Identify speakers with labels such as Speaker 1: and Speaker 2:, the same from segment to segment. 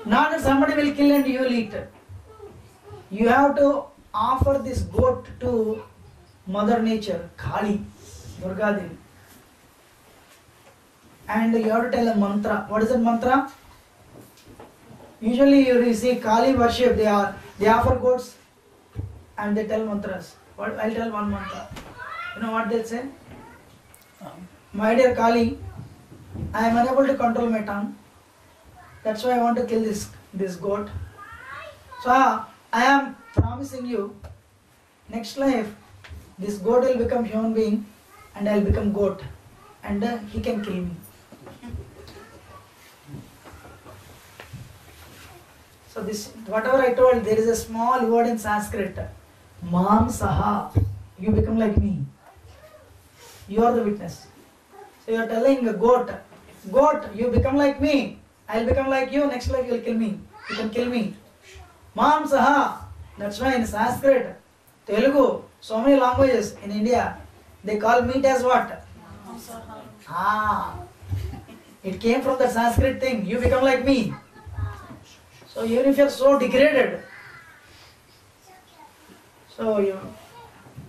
Speaker 1: Not that somebody will kill and you will eat. You have to offer this goat to Mother Nature, Kali, Durga Devi. And you have to tell a mantra. What is that mantra? Usually you see Kali worship, they offer goats and they tell mantras. I'll tell one mantra. You know what they'll say? My dear Kali, I am unable to control my tongue. That's why I want to kill this goat. So I am promising you, next life, this goat will become human being and I'll become goat. And he can kill me. So this, whatever I told, there is a small word in Sanskrit. Mam saha. You become like me. You are the witness. So you are telling a goat, you become like me. I'll become like you. Next life you'll kill me. You can kill me. Mam saha. That's why in Sanskrit, Telugu, so many languages in India, they call meat as what? It came from the Sanskrit thing. You become like me. So even if you are so degraded, so you,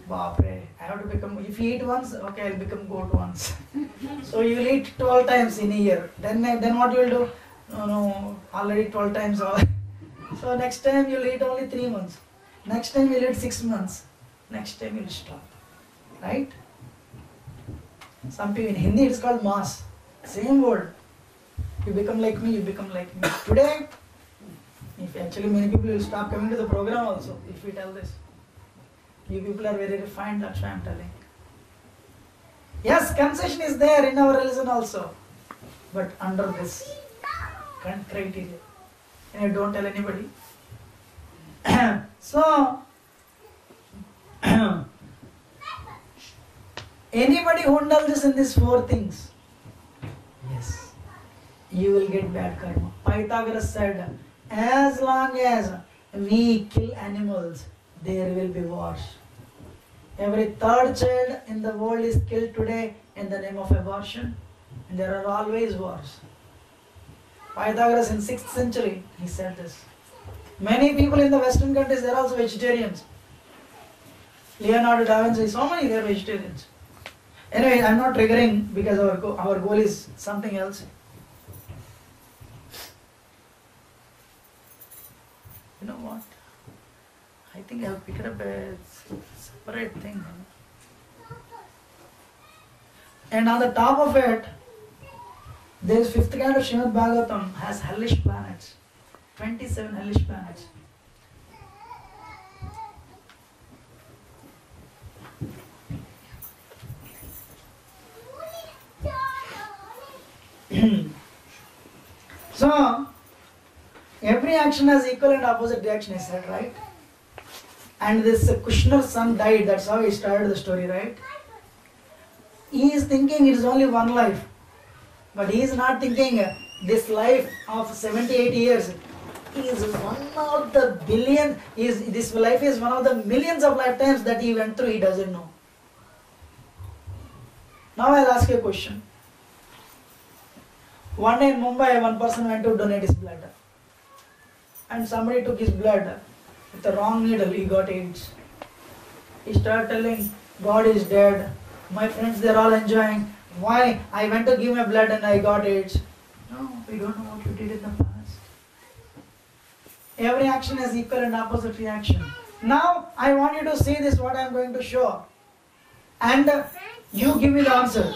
Speaker 1: Bapre, I have to become, if you eat once, okay, I'll become goat once. So you will eat 12 times in a year. Then what you will do? No, already 12 times. So next time you will eat only 3 months. Next time you will eat 6 months. Next time you will stop. Right? Some people in Hindi it is called mass. Same word. You become like me, you become like me. Today, if actually many people will stop coming to the program also, if we tell this. You people are very refined, that's why I am telling. Yes, concession is there in our religion also. But under this criteria. And I don't tell anybody. So, anybody who indulges in these 4 things, yes, you will get bad karma. Pythagoras said, as long as we kill animals, there will be wars. Every 3rd child in the world is killed today in the name of abortion, and there are always wars. Pythagoras in 6th century, he said this. Many people in the Western countries, they are also vegetarians. Leonardo da Vinci, so many, they are vegetarians. Anyway, I am not triggering because our goal is something else. You know what? I think I have picked up a separate thing. And on the top of it, this 5th canto of Srimad Bhagavatam has hellish planets. 27 hellish planets. So, every action has equal and opposite reaction, I said, right? And this Kushner's son died, that's how he started the story, right? He is thinking it is only one life. But he is not thinking this life of 70, 80 years is one of the billion, this life is one of the millions of lifetimes that he went through, he doesn't know. Now I'll ask you a question. One day in Mumbai, one person went to donate his blood. And somebody took his blood with the wrong needle, he got AIDS. He started telling, God is dead, my friends they're all enjoying. Why? I went to give my blood and I got AIDS. No, we don't know what you did in the past. Every action has equal and opposite reaction. Now, I want you to see this, what I am going to show. And you give me the answer.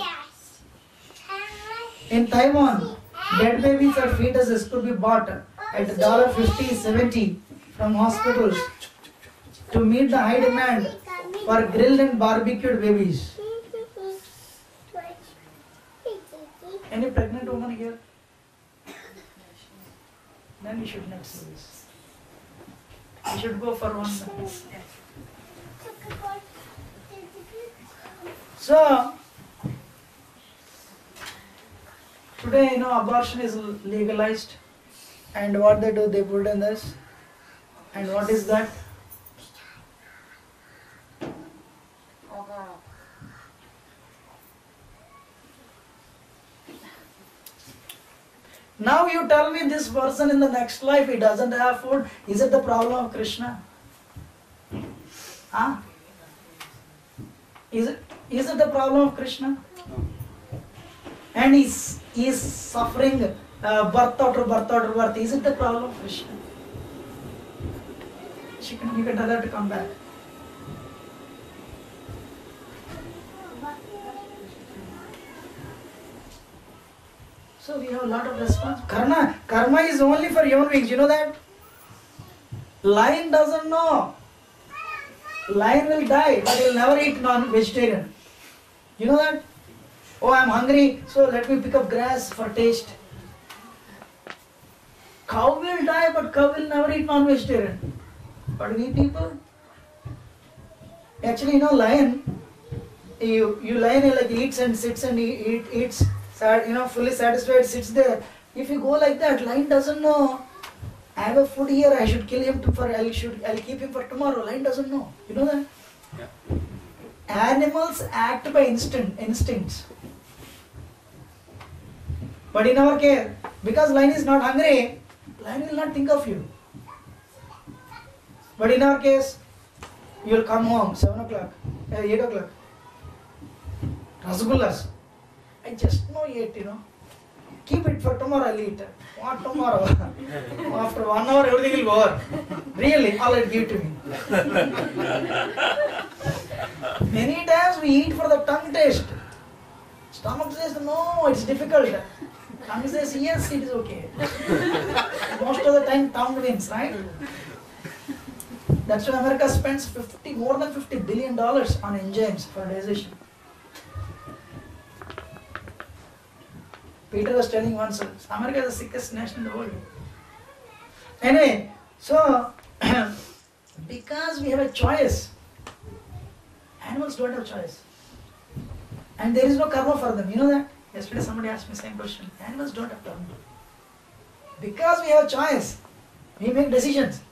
Speaker 1: In Taiwan, dead babies or fetuses could be bought at $50, $70 from hospitals to meet the high demand for grilled and barbecued babies. Any pregnant woman here? Then we should not see this. We should go for one. So, today, abortion is legalized. And what they do, they put in this. And what is that? Now you tell me this person in the next life, he doesn't have food. Is it the problem of Krishna? Huh? Is it the problem of Krishna? And he's suffering birth after birth after birth. Is it the problem of Krishna? You can tell her to come back. So we have a lot of response. Karma is only for human beings. You know that? Lion doesn't know. Lion will die, but he will never eat non-vegetarian. You know that? Oh, I am hungry, so let me pick up grass for taste. Cow will die, but cow will never eat non-vegetarian. But we people, actually, lion, you lion like eats and sits and eats, fully satisfied, sits there. If you go like that, lion doesn't know. I have a food here, I should kill him I'll keep him for tomorrow. Lion doesn't know. You know that? Yeah. Animals act by instincts. But in our case, because lion is not hungry, lion will not think of you. But in our case, you will come home 7 o'clock, 8 o'clock. Rasgullas. I just know 8, Keep it for tomorrow, I'll eat. What tomorrow? After 1 hour, everything will go over. Really, all it give to me. Many times we eat for the tongue taste. Stomach says, no, it's difficult. Tongue says, yes, it is okay. Most of the time, tongue wins, right? That's why America spends more than $50 billion on enzymes for digestion. Peter was telling once, America is the sickest nation in the world. Anyway, so because we have a choice, animals don't have choice. And there is no karma for them. You know that? Yesterday somebody asked me the same question. Animals don't have karma. Because we have a choice, we make decisions.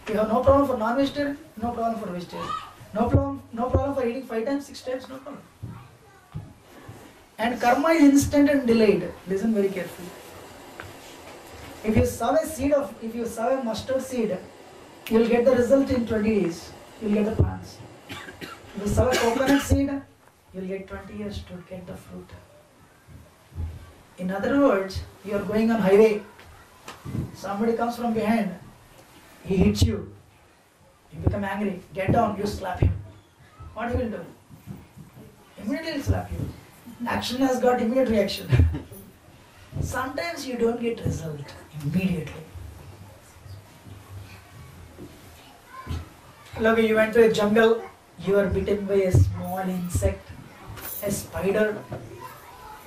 Speaker 1: We have no problem for non-vegetarian, no problem for vegetarian. No problem for eating 5 times, 6 times, no problem. And karma is instant and delayed. Listen very carefully. If you sow a mustard seed, you will get the result in 20 days. You will get the plants. If you sow a coconut seed, you will get 20 years to get the fruit. In other words, you are going on highway. Somebody comes from behind. He hits you. You become angry. Get down, you slap him. What he will do? Immediately he'll slap you. Action has got immediate reaction. Sometimes you don't get result immediately. Look, you went to a jungle, you are bitten by a small insect, a spider.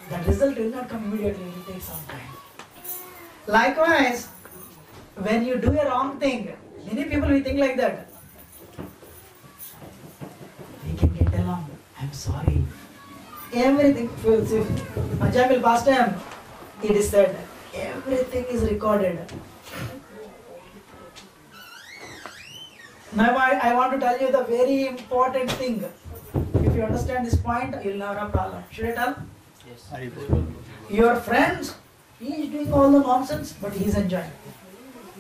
Speaker 1: The result will not come immediately, it will take some time. Likewise, when you do a wrong thing, many people will think like that. We can get along, I'm sorry. Everything, Ajamil past time, it is said, everything is recorded. Now I want to tell you the very important thing. If you understand this point, you will not have a problem. Should I tell? Yes. Your friends, he is doing all the nonsense, but he is enjoying.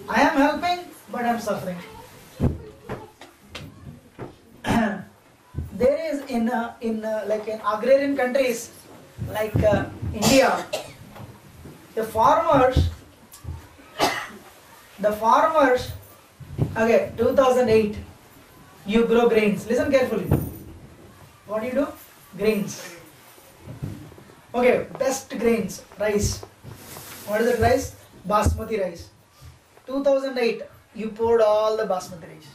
Speaker 1: I am helping, but I am suffering. There is in agrarian countries like India, the farmers, okay, 2008, you grow grains. Listen carefully. What do you do? Grains. Okay, best grains, rice. What is that rice? Basmati rice. 2008, you poured all the basmati rice.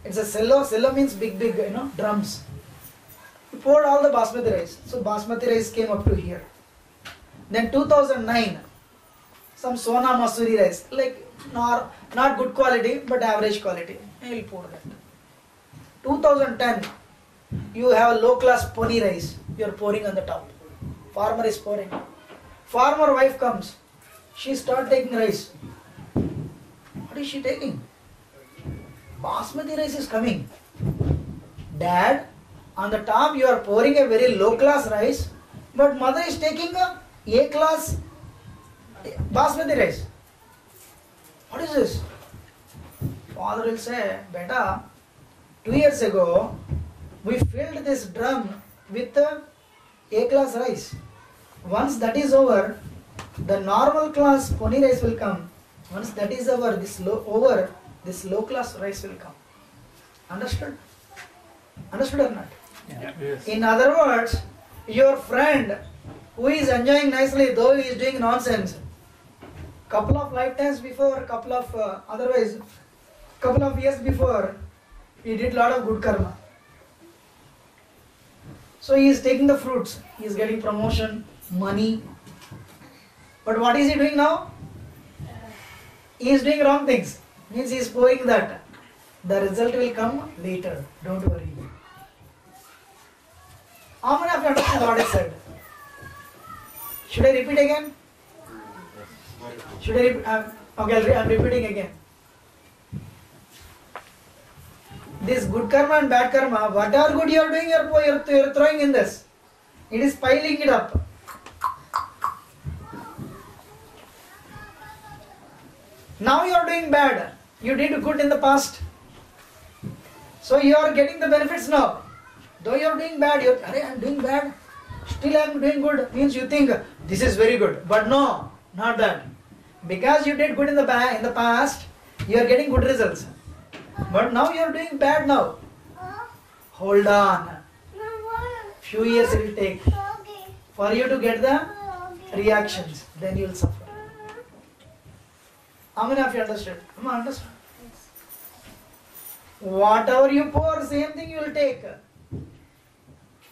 Speaker 1: It's a cello means big, drums. You poured all the basmati rice. So basmati rice came up to here. Then 2009, some Sona Masuri rice, like not good quality but average quality. You will pour that. 2010, you have a low class poni rice. You are pouring on the top. Farmer is pouring. Farmer wife comes. She start taking rice. What is she taking? Basmati rice is coming. Dad, on the top you are pouring a very low class rice, but mother is taking a class Basmati rice. What is this? Father will say, Beta, 2 years ago, we filled this drum with A-class rice. Once that is over, the normal class pony rice will come. Once that is over, this low class rice will come. Understood? Understood or not?
Speaker 2: Yeah. Yes.
Speaker 1: In other words, your friend who is enjoying nicely, though he is doing nonsense, couple of lifetimes before, couple of years before, he did lot of good karma. So he is taking the fruits. He is getting promotion, money. But what is he doing now? He is doing wrong things. Means he is pouring that. The result will come later. Don't worry. How many of you understand what I said? Should I repeat again? Should I okay, I'm repeating again. This good karma and bad karma, whatever good you are doing, you're throwing in this. It is piling it up. Now you are doing bad. You did good in the past. So you are getting the benefits now. Though you are doing bad, I am doing bad. Still I am doing good. Means you think this is very good. But no, not that. Because you did good in the past, you are getting good results. But now you are doing bad now. Hold on. Few years it will take for you to get the reactions. Then you will suffer. How many of you understood? Understood? Whatever you pour, same thing you will take.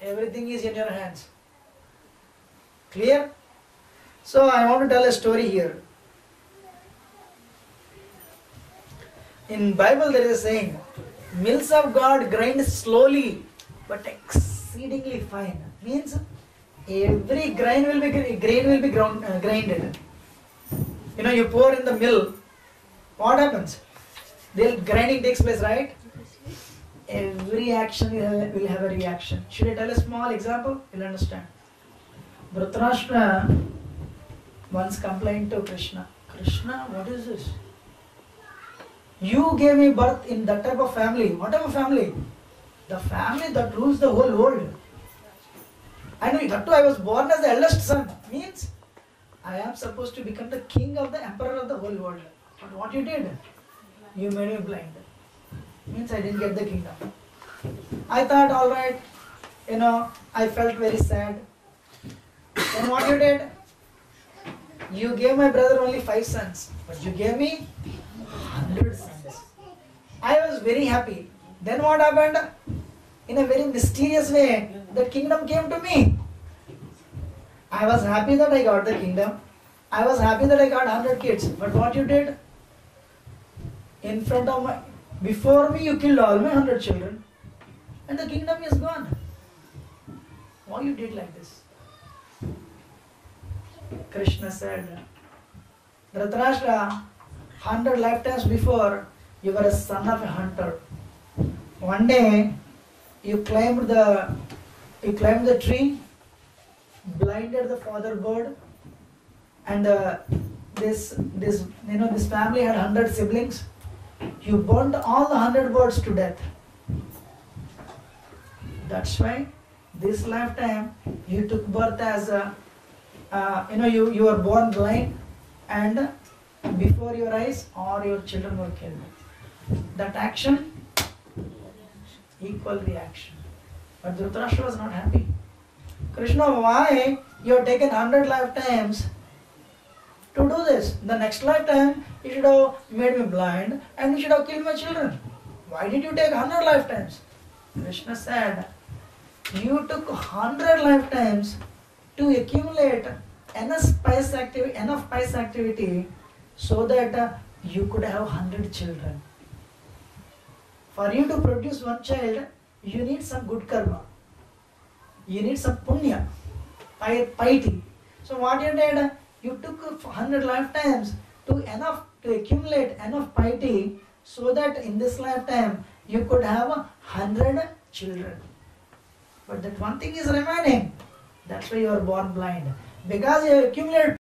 Speaker 1: Everything is in your hands. Clear? So I want to tell a story here. In Bible there is a saying, mills of God grind slowly but exceedingly fine. Means every grain will be grinded. You know, you pour in the mill, what happens? The grinding takes place, right? Every action will have a reaction. Should I tell a small example? You'll understand. Dhritarashtra once complained to Krishna. Krishna, what is this? You gave me birth in that type of family. What type of family? The family that rules the whole world. I know that too. I was born as the eldest son. Means I am supposed to become the king of the emperor of the whole world. But what you did? You made me blind. Means I didn't get the kingdom. I thought, alright, I felt very sad. Then what you did? You gave my brother only 5 sons. But you gave me 100 sons. I was very happy. Then what happened? In a very mysterious way, the kingdom came to me. I was happy that I got the kingdom. I was happy that I got 100 kids. But what you did? Before me you killed all my 100 children. And the kingdom is gone. Why you did like this? Krishna said, Dhritarashtra, 100 lifetimes before, you were a son of a hunter. One day, you climbed the tree, blinded the father bird, and this family had 100 siblings. You burned all the 100 birds to death. That's why this lifetime you took birth as you were born blind, and before your eyes all your children were killed. That action equal reaction. But Dhritarashtra was not happy. Krishna, why you have taken 100 lifetimes to do this? The next lifetime you should have made me blind and you should have killed my children. Why did you take 100 lifetimes? Krishna said, you took 100 lifetimes to accumulate enough spice activity so that you could have 100 children. For you to produce one child, you need some good karma. You need some punya, piety. So what you did, you took 100 lifetimes to accumulate enough piety so that in this lifetime you could have 100 children. But that one thing is remaining. That's why you are born blind. Because you accumulated